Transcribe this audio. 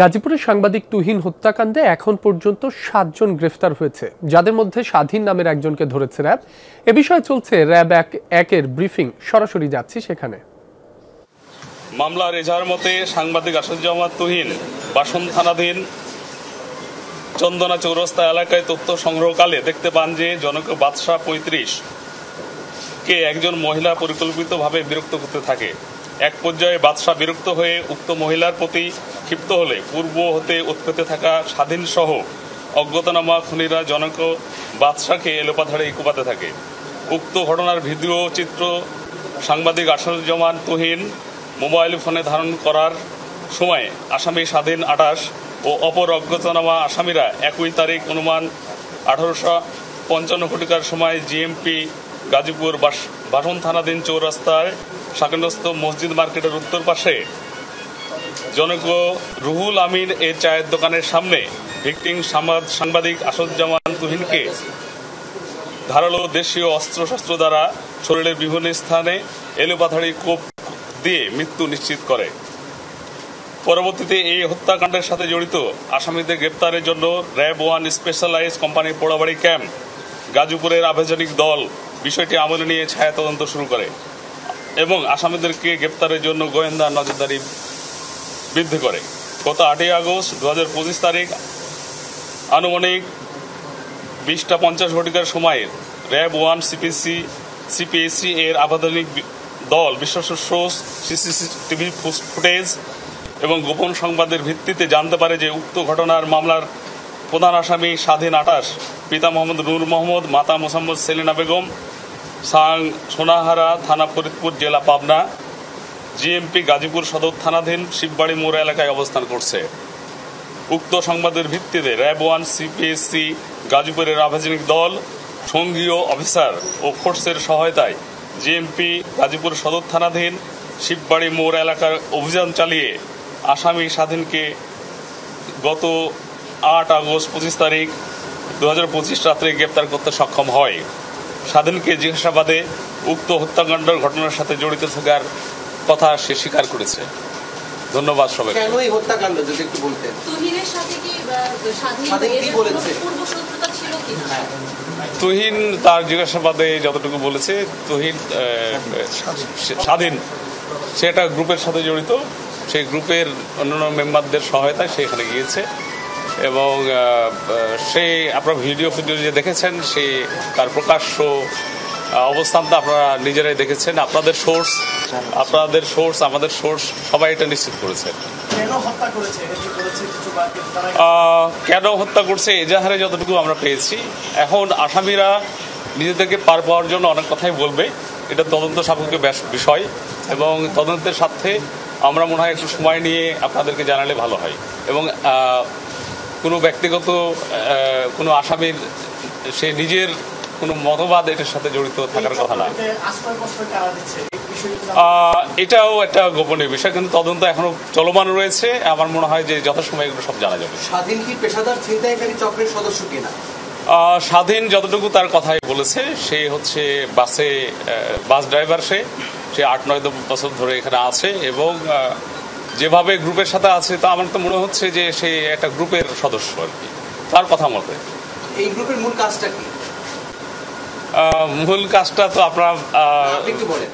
গাজীপুরের সাংবাদিক তুহিন হত্যাকাণ্ডে এখন পর্যন্ত ৭ জন গ্রেফতার হয়েছে, যাদের মধ্যে স্বাধীন নামের একজনকে ধরেছে র্যাব। এ বিষয়ে চলছে র্যাব একের ব্রিফিং, সরাসরি যাচ্ছি সেখানে। মামলার এজাহার মতে সাংবাদিক আসাদুজ্জামান তুহিন বাসন থানাধীন চন্দনা চৌরাস্তা এলাকায় তথ্য সংগ্রহকালে দেখতে পান যে জনক বাদশাহ ৩৫ কে একজন মহিলা পরিকল্পিতভাবে বিরক্ত করতে থাকে। এক পর্যায়ে বাদশাহ বিরক্ত হয়ে উক্ত মহিলার প্রতি ক্ষিপ্ত হলে পূর্ব হতে উৎপেতে থাকা স্বাধীন সহ অজ্ঞাতনামা খুনিরা জনক বাদশাহকে এলোপাথাড়ে কুপাতে থাকে। উক্ত ঘটনার ভিডিও চিত্র সাংবাদিক আসাদুজ্জামান তুহিন মোবাইল ফোনে ধারণ করার সময় আসামি স্বাধীন ২৮ ও অপর অজ্ঞাতনামা আসামিরা একই তারিখ অনুমান ১৮৫৫ ঘটিকার সময় জিএমপি গাজীপুর বাসন থানাধীন চৌরাস্তায় শাকিনস্থ মসজিদ মার্কেটের উত্তর পাশে জনক রুহুল আমিন এর চায়ের দোকানের সামনে ভিকটিম সাংবাদিক আসাদুজ্জামান তুহিনকে ধারালো দেশীয় অস্ত্রশস্ত্র দ্বারা শরীরের বিভিন্ন স্থানে এলোপাথাড়ি কোপ দিয়ে মৃত্যু নিশ্চিত করে। পরবর্তীতে এই হত্যাকাণ্ডের সাথে জড়িত আসামিদের গ্রেপ্তারের জন্য RAB 1 specialised company Porabari camp গাজীপুরের আভিযানিক দল বিষয়টি আমলে নিয়ে ছায়া তদন্ত শুরু করে এবং আসামিদেরকে গ্রেপ্তারের জন্য গোয়েন্দা নজরদারি বৃদ্ধি করে। গত ৮ই আগস্ট ২০২৫ তারিখ আনুমানিক ২০টা ৫০ ঘটিকার সময় র্যাব 1 সিপিএসি এর আভিযানিক দল বিশ্বাসের সোর্স সিসিটিভি ফুটেজ এবং গোপন সংবাদের ভিত্তিতে জানতে পারে যে উক্ত ঘটনার মামলার প্রধান আসামি স্বাধীন ২৮ পিতা মোহাম্মদ নূর মোহাম্মদ, মাতা মোসাম্মদ সেলিনা বেগম, সোনাহারা থানা ফরিদপুর জেলা পাবনা, জিএমপি গাজীপুর সদর থানাধীন শিববাড়ি মোড় এলাকায় অবস্থান করছে। উক্ত সংবাদের ভিত্তিতে র্যাব 1 সিপিএসসি গাজীপুরের আভিযানিক দল সঙ্গীয় অফিসার ও ফোর্সের সহায়তায় জিএমপি গাজীপুর সদর থানাধীন শিববাড়ি মোড় এলাকার অভিযান চালিয়ে আসামি স্বাধীনকে গত ৮ আগস্ট ২৫ তারিখ ২০২৫ রাত্রে গ্রেপ্তার করতে সক্ষম হয়। স্বাধীনকে জিজ্ঞাসাবাদে উক্ত হত্যাকাণ্ডের ঘটনার সাথে জড়িত থাকার কথা সে স্বীকার করেছে। ধন্যবাদ সবাইকে। কেন এই হত্যাকাণ্ড যদি একটু বলতেন? তুহিনের সাথে কি স্বাধীন কি বলেছে? পূর্ব শত্রুতা ছিল কিনা? তুহিন তার জিজ্ঞাসাবাদে যতটুকু বলেছে, তুহিন স্বাধীন সে একটা গ্রুপের সাথে জড়িত, সেই গ্রুপের অন্যান্য মেম্বারদের সহায়তায় সে এখানে গিয়েছে এবং সে আপনারা ভিডিও যে দেখেছেন সে তার প্রকাশ্য অবস্থানটা আপনারা নিজেরাই দেখেছেন। আপনাদের সোর্স আমাদের সোর্স সবাই এটা নিশ্চিত করেছেন। কেন হত্যা করছে এজাহারে যতটুকু আমরা পেয়েছি, এখন আসামিরা নিজেদেরকে পার পাওয়ার জন্য অনেক কথাই বলবে, এটা তদন্ত সাপেক্ষ বিষয় এবং তদন্তের সাথে আমরা মনে হয় একটু সময় নিয়ে আপনাদেরকে জানালে ভালো হয় এবং কোনো ব্যক্তিগত কোনো আসামির সে নিজের কোনো মতবাদ এটার সাথে জড়িত থাকার কথা না। এটাও একটা গোপনীয় বিষয়, কিন্তু তদন্ত এখনো চলমান রয়েছে। আমার মনে হয় যে যথাসময়ে এগুলো সব জানা যাবে। স্বাধীন কি পেশাদার ছিনতাইকারী চক্রের সদস্য কিনা? স্বাধীন যতটুকু তার কথাই বলেছে, সে হচ্ছে বাস ড্রাইভার, সে ৮-৯ বছর ধরে এখানে আছে এবং যেভাবে গ্রুপের সাথে আছে তা আমার তো মনে হচ্ছে যে সে একটা গ্রুপের সদস্য আর কি, তার কথা মতে। এই গ্রুপের মূল কাজটা কি? মূল কাজটা তো আপনারা একটু বলেন।